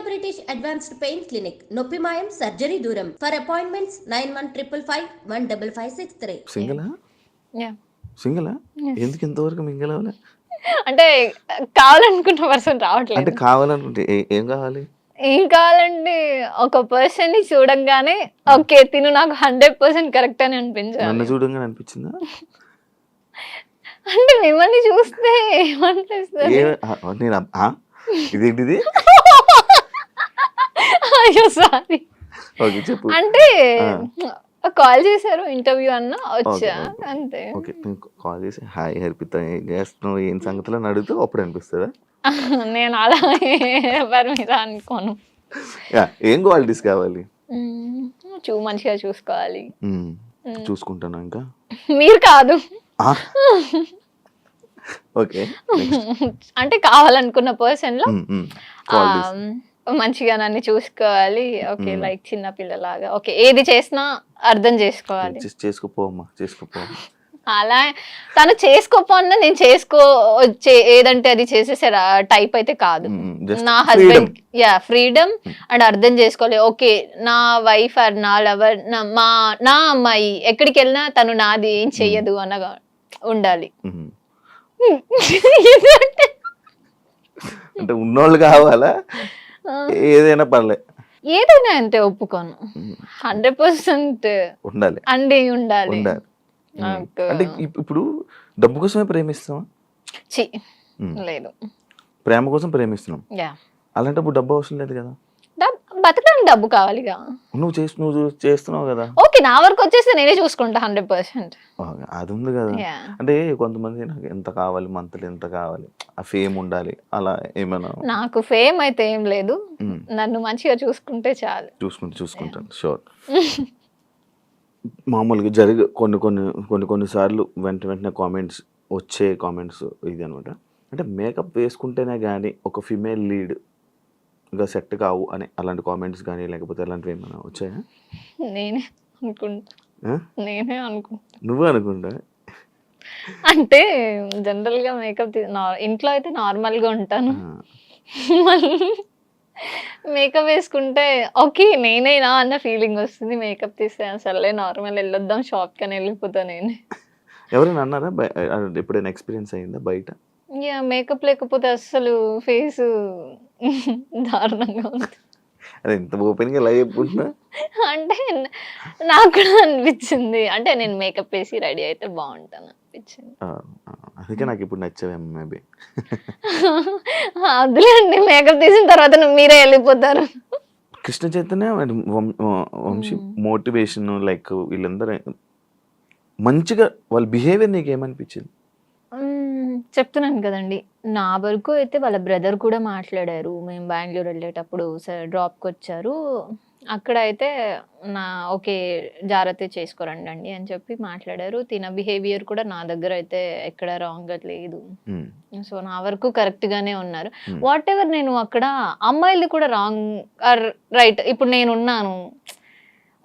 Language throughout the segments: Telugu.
British advanced pain clinic. నొప్పి మాయం, సర్జరీ దూరం. For appointments 9155515563. సింగిలా? యా సింగిలా? ఎందుకు ఇంతవరకు మింగిల్ అవ్వలే? అంటే కావాలనుకున్న పర్సన్ అంటే రావట్లేదు. కావాలనుకుంటే ఏం కావాలి? ఏం కావాలంటే ఒక పర్సన్ ని చూడంగానే ఓకే తిను నాకు 100% కరెక్ట్ అని నన్ను అనిపించాలి. చూడంగానే అనిపించిందా? అంటే మిమ్మల్ని చూస్తే ఏమనిపిస్తుంది? నేను ఇదేంటిది? అయ్యో సారీ. ఓకే చెప్పు. అంటే కాల్ చేశారు ఇంటర్వ్యూ అన్న వచ్చా అంతే. ఓకే నేను కాల్ చేసి హాయ్ హర్పిత ఏం చేస్తున్నావు ఏం సంగతిలో అని అడిగితే అప్పుడు అనిపిస్తుందా? నేను అలా ఎవరి మీద అనుకోను. ఏం క్వాలిటీస్ కావాలి? మంచిగా చూసుకోవాలి. చూసుకుంటాను ఇంకా. మీరు కాదు. ఓకే అంటే కావాలనుకున్న పర్సన్ లో మంచిగా నన్ను చూసుకోవాలి. ఓకే లైక్ చిన్న పిల్లలాగా ఓకే ఏది చేసినా అర్థం చేసుకోవాలి. చేసుకోపోమ్మా చేసుకోపో. అలా తను చేసుకోపోన్నా నేను ఏదంటే అది చేసేసే టైప్ అయితే కాదు. నా హస్బెండ్ ఫ్రీడమ్ అండ్ అర్థం చేసుకోవాలి. ఓకే నా వైఫ్ ఆర్ నా లవర్ నా అమ్మాయి ఎక్కడికి వెళ్ళినా తను నాది ఏం చెయ్యదు అనగా ఉండాలి. అంటే ఉన్నోళ్ళు కావాలా? ఏదైనా పర్లే. ఏదైనా అంటే ఒప్పుకోను. 100% ఉండాలి అండి ఉండాలి. అంటే ఇప్పుడు డబ్బు కోసమే ప్రేమిస్తావా? లేదు ప్రేమ కోసం ప్రేమిస్తున్నాం. అలాంటప్పుడు డబ్బు అవసరం లేదు కదా. బతకడానికి డబ్బు కావాలిగా. నువ్వు చేస్తున్నావు కదా. ఓకే నా వరకు వచ్చేస్తే నేనే చూసుకుంటా 100%. అది ఉంది కదా. అంటే కొంతమంది నాకు ఎంత కావాలి మంత్లీ ఎంత కావాలి ఆ ఫేమ్ ఉండాలి అలా ఏమైనా? నాకు ఫేమ్ అయితే ఏం లేదు. నన్ను మంచిగా చూసుకుంటే చాలు. చూసుకుంటాను షూర్. మామూలుగా కొన్ని సార్లు వెంటనే కామెంట్స్ ఇది అనమాట. అంటే మేకప్ వేసుకుంటేనే కానీ ఒక ఫిమేల్ లీడ్ ఇంకా సెట్ కావు అని అలాంటి కామెంట్స్ కానీ లేకపోతే అలాంటివి ఏమైనా వచ్చాయా? నేనే అనుకుంటా. నువ్వు అనుకుంటా? అంటే జనరల్ గా మేకప్ ఇంట్లో అయితే నార్మల్ గా ఉంటాను. మేకప్ వేసుకుంటే ఓకే నేనేనా అన్న ఫీలింగ్ వస్తుంది. మేకప్ తీస్తే అసలే నార్మల్ వెళ్ళొద్దాం షాప్ కని వెళ్ళిపోతా నేనే. ఎవరైనా అన్నారా? ఎప్పుడైనా ఎక్స్పీరియన్స్ అయిందా బయట? మేకప్ లేకపోతే అసలు ఫేస్ దారుణంగా ఉంది. అదే ఇంత ఓపెన్ గా లైవ్ చెప్పుకుంటున్నా. అంటే నాకు కూడా అనిపించింది. అంటే నేను మేకప్ వేసి రెడీ అయితే బాగుంటాను అనిపించింది. అందుకే నాకు ఇప్పుడు నచ్చావేమో మేబీ. అదులేండి మేకప్ తీసిన తర్వాత మీరే వెళ్ళిపోతారు. కృష్ణ చైతన్య వంశీ మోటివేషన్ లైక్ వీళ్ళందరూ మంచిగా వాళ్ళ బిహేవియర్ నీకు ఏమనిపించింది? చెప్తున్నాను కదండి నా వరకు అయితే వాళ్ళ బ్రదర్ కూడా మాట్లాడారు. మేము బెంగళూరు వెళ్ళేటప్పుడు డ్రాప్కి వచ్చారు. అక్కడ అయితే ఓకే జాగ్రత్త చేసుకోరండి అని చెప్పి మాట్లాడారు. తిన బిహేవియర్ కూడా నా దగ్గర అయితే ఎక్కడ రాంగ్ లేదు. సో నా వరకు కరెక్ట్ గానే ఉన్నారు. వాట్ ఎవర్ నేను అక్కడ అమ్మాయిలు కూడా రాంగ్ ఆర్ రైట్. ఇప్పుడు నేనున్నాను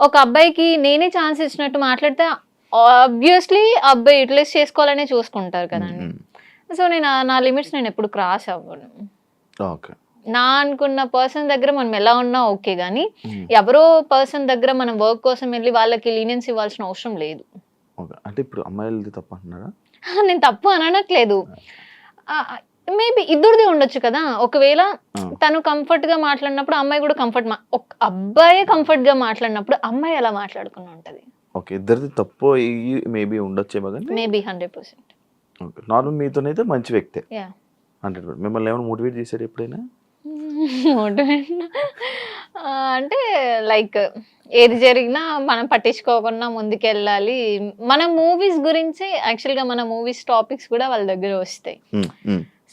ఒక అబ్బాయికి నేనే ఛాన్స్ ఇచ్చినట్టు మాట్లాడితే ఆబ్వియస్లీ అబ్బాయి యూటిలైజ్ చేసుకోవాలనే చూసుకుంటారు కదండి. సో నేను నా లిమిట్స్ నేను ఎప్పుడు క్రాస్ అవ్వను. నా అనుకున్న పర్సన్ దగ్గర మనం ఎలా ఉన్నా ఓకే కానీ ఎవరో పర్సన్ దగ్గర మనం వర్క్ కోసం వెళ్ళి వాళ్ళకి లీనియన్స్ ఇవ్వాల్సిన అవసరం లేదు. అంటే ఇప్పుడు అమ్మాయిలది తప్పు అంటున్నారా? నేను తప్పు అనట్లేదు. మేబీ ఇద్దరిది ఉండొచ్చు కదా. ఒకవేళ తను కంఫర్ట్ గా మాట్లాడినప్పుడు అమ్మాయి కూడా అబ్బాయి కంఫర్ట్ గా మాట్లాడినప్పుడు అమ్మాయి ఎలా మాట్లాడుకుని ఉంటది. ఓకే ఇద్దరిది తప్పు మేబీ ఉండొచ్చేమో కానీ మేబీ 100%. ఓకే నార్మల్ మీతోనైతే మంచి వ్యక్తే 100%. మిమ్మల్ని ఏమైనా మోటివేట్ చేశారు ఎప్పుడైనా? మోటివేట్ అంటే లైక్ ఏది జరిగినా మనం పట్టించుకోకుండా ముందుకెళ్ళాలి. మన మూవీస్ గురించి యాక్చువల్గా మన మూవీస్ టాపిక్స్ కూడా వాళ్ళ దగ్గర వస్తాయి.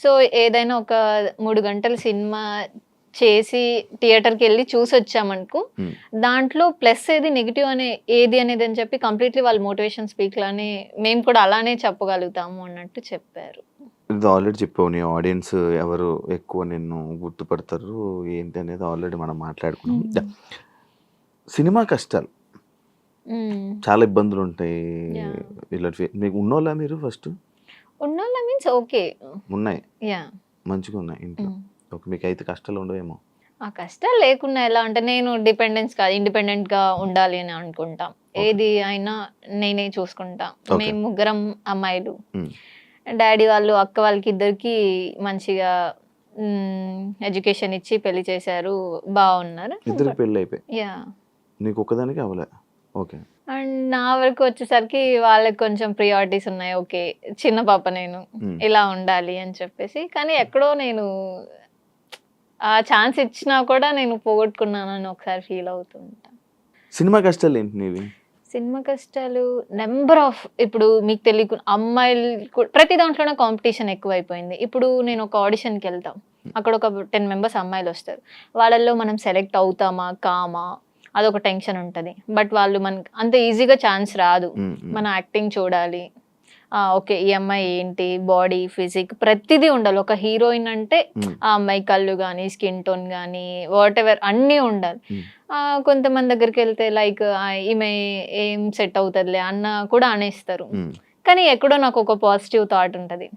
సో ఏదైనా ఒక 3 గంటల సినిమా చేసి థియేటర్కి వెళ్ళి చూసి వచ్చామనుకో దాంట్లో ప్లస్ ఏది నెగిటివ్ ఏది అనేది అని చెప్పి కంప్లీట్లీ వాళ్ళ మోటివేషన్ స్పీక్ లానే మేము కూడా అలానే చెప్పగలుగుతాము అన్నట్టు చెప్పారు. ఇది ఆల్రెడీ చెప్పావు నీ ఆడియన్స్ ఎవరు ఎక్కువ నిన్ను గుర్తుపడతారు ఏంటి అనేది ఆల్రెడీ మనం మాట్లాడుకున్నాం. సినిమా కష్టాలు చాలా ఇబ్బందులు ఉంటాయి. మీకు ఉన్నోళ్ళ మీరు ఫస్ట్ ఉన్నోళ్ళ మీన్స్ ఓకే ఉన్నాయి మంచిగా ఉన్నాయి ఇంట్లో. ఓకే మీకు అయితే కష్టాలు ఉండవేమో? ఆ కష్టాలు లేకుండా ఎలా అంటే నేను డిపెండెన్స్ కాదు, ఇండిపెండెంట్ గా ఉండాలి అని అనుకుంటాం. ఏది అయినా నేనే చూసుకుంటా. Okay. మేము ముగ్గురం అమ్మాయిలు, ఉమ్. డాడీ వాళ్ళు అక్క వాళ్ళకి ఇద్దరికి మంచిగా ఎడ్యుకేషన్ ఇచ్చి పెళ్లి చేశారు, బాగున్నారు. ఇద్దరికి పెళ్ళి అయిపోయి యా. నీకు ఒక్కదానికి అవలే. ఓకే. అండ్ నా వరకు వచ్చేసరికి వాళ్ళకి కొంచెం ప్రియారిటీస్ ఉన్నాయి. ఓకే, చిన్న పాప నేను, ఇలా ఉండాలి అని చెప్పేసి. కానీ ఎక్కడో నేను ఆ ఛాన్స్ ఇచ్చినా కూడా నేను పోగొట్టుకున్నానని ఒకసారి ఫీల్ అవుతుంటా. సినిమా కష్టాలు ఏంటి నీవి? సినిమా కష్టాలు నెంబర్ ఆఫ్. ఇప్పుడు మీకు తెలియకు అమ్మాయిలు ప్రతి దాంట్లోనే కాంపిటీషన్ ఎక్కువైపోయింది. ఇప్పుడు నేను ఒక ఆడిషన్కి వెళ్తాం, అక్కడ ఒక 10 మెంబర్స్ అమ్మాయిలు వస్తారు. వాళ్ళల్లో మనం సెలెక్ట్ అవుతామా కామా అదొక టెన్షన్ ఉంటుంది. బట్ వాళ్ళు మనకి అంత ఈజీగా ఛాన్స్ రాదు. మన యాక్టింగ్ చూడాలి, ఓకే ఈ అమ్మాయి ఏంటి, బాడీ ఫిజిక్ ప్రతిదీ ఉండాలి. ఒక హీరోయిన్ అంటే ఆ అమ్మాయి కళ్ళు కానీ, స్కిన్ టోన్ కానీ, వాట్ ఎవర్ అన్నీ ఉండాలి. కొంతమంది దగ్గరికి వెళ్తే లైక్ ఈమె ఏం సెట్ అవుతుందిలే అన్న కూడా అనేస్తారు. కానీ ఎక్కడో నాకు ఒక పాజిటివ్ థాట్ ఉంటుంది,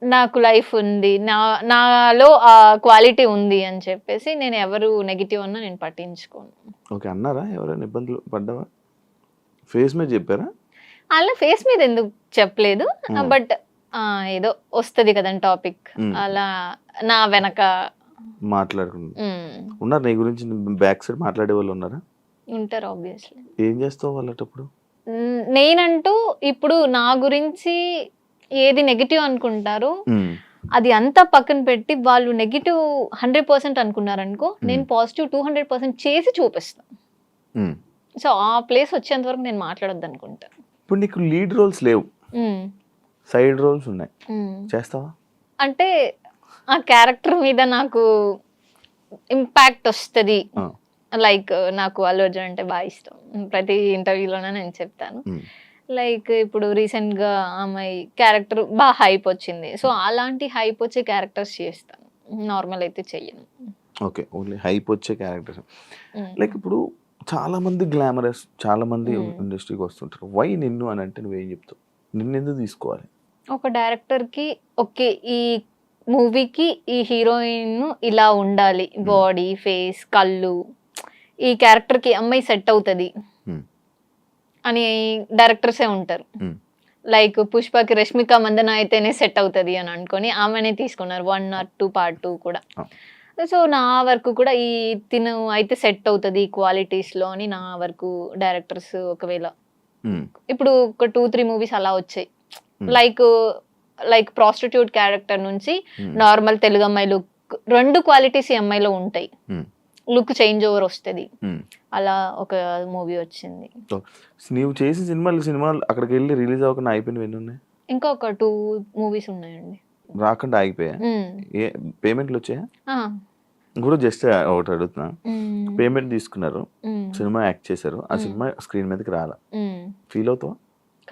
నాకు లైఫ్ ఉంది, నాలో ఆ క్వాలిటీ ఉంది అని చెప్పేసి నేను ఎవరు నెగిటివ్ అన్నా నేను పట్టించుకోను. ఓకే. అన్నారా ఎవరైనా ఇబ్బందులు పడ్డావా? ఫేస్ మీద చెప్పారా? అలా ఫేస్ మీద ఎందుకు చెప్పలేదు, బట్ ఏదో వస్తుంది కదండి టాపిక్, అలా నా వెనక మాట్లాడుకున్నారు. ఉన్నారు నీ గురించి బ్యాక్ సైడ్ మాట్లాడే వాళ్ళు ఉన్నారా? ఉంటారు ఆబ్వియస్లీ. ఏం చేస్తావు వాళ్ళటప్పుడు? నేనంటూ ఇప్పుడు నా గురించి ఏది నెగిటివ్ అనుకుంటారు అది అంతా పక్కన పెట్టి వాళ్ళు నెగిటివ్ 100% అనుకున్నారనుకో, నేను పాజిటివ్ 200% చేసి చూపిస్తాను. సో ఆ ప్లేస్ వచ్చేంత వరకు నేను మాట్లాడొద్దు అనుకుంటా. ఇప్పుడు నీకు లీడ్ రోల్స్ లేవు, సైడ్ రోల్స్ ఉన్నాయి, చేస్తావా? అంటే ఆ క్యారెక్టర్ మీద నాకు ఇంపాక్ట్ వస్తుంది. లైక్ నాకు అల్లు అర్జున్ అంటే బాగా ఇష్టం, ప్రతి ఇంటర్వ్యూలోనే నేను చెప్తాను. లైక్ ఇప్పుడు రీసెంట్ గా అమ్మాయి క్యారెక్టర్ బాగా హైప్ వచ్చింది, సో అలాంటి హైప్ వచ్చే క్యారెక్టర్స్ చేస్తాను, నార్మల్ అయితే చెయ్యను. ఓకే, ఓన్లీ హైప్ వచ్చే క్యారెక్టర్స్. లైక్ ఇప్పుడు చాలా మంది గ్లామరస్, చాలా మంది ఇండస్ట్రీకి వస్తుంటారు. వై నిన్ను అని అంటే నువ్వేం చెప్తావు? నిన్ను ఎందుకు తీసుకోవాలి? ఒక డైరెక్టర్కి ఓకే ఈ మూవీకి ఈ హీరోయిన్ ఇలా ఉండాలి, బాడీ ఫేస్ కళ్ళు, ఈ క్యారెక్టర్కి అమ్మాయి సెట్ అవుతుంది అని డైరెక్టర్సే ఉంటారు. లైక్ పుష్పకి రష్మిక మందన అయితేనే సెట్ అవుతుంది అని అనుకొని ఆమెనే తీసుకున్నారు 1 or 2 part 2 కూడా. సో నా వరకు కూడా ఈ తిను అయితే సెట్ అవుతుంది ఈ క్వాలిటీస్లో అని నా వరకు డైరెక్టర్స్ ఒకవేళ ఇప్పుడు ఒక 2-3 మూవీస్ అలా వచ్చాయి. లైక్ ప్రాస్టిట్యూట్ క్యారెక్టర్ నుంచి నార్మల్ తెలుగు అమ్మాయి లుక్, 2 క్వాలిటీస్ ఈ అమ్మాయిలో ఉంటాయి, లుక్ చేంజ్ ఓవర్ వస్తుంది. అలా ఒక మూవీ వచ్చింది. నీవు చేసిన సినిమాలు అక్కడికి వెళ్ళి రిలీజ్ అవ్వకుండా అయిపోయినవి ఎన్ని ఉన్నాయి? ఇంకా ఒక 2 మూవీస్ ఉన్నాయండి. రాకుండా ఆగిపోయా? పేమెంట్లు వచ్చాయా? కూడా జస్ట్ ఒకటి అడుగుతున్నా, పేమెంట్ తీసుకున్నారు, సినిమా యాక్ట్ చేశారు, ఆ సినిమా స్క్రీన్ మీదకి రాలా, ఫీల్ అవుతావా?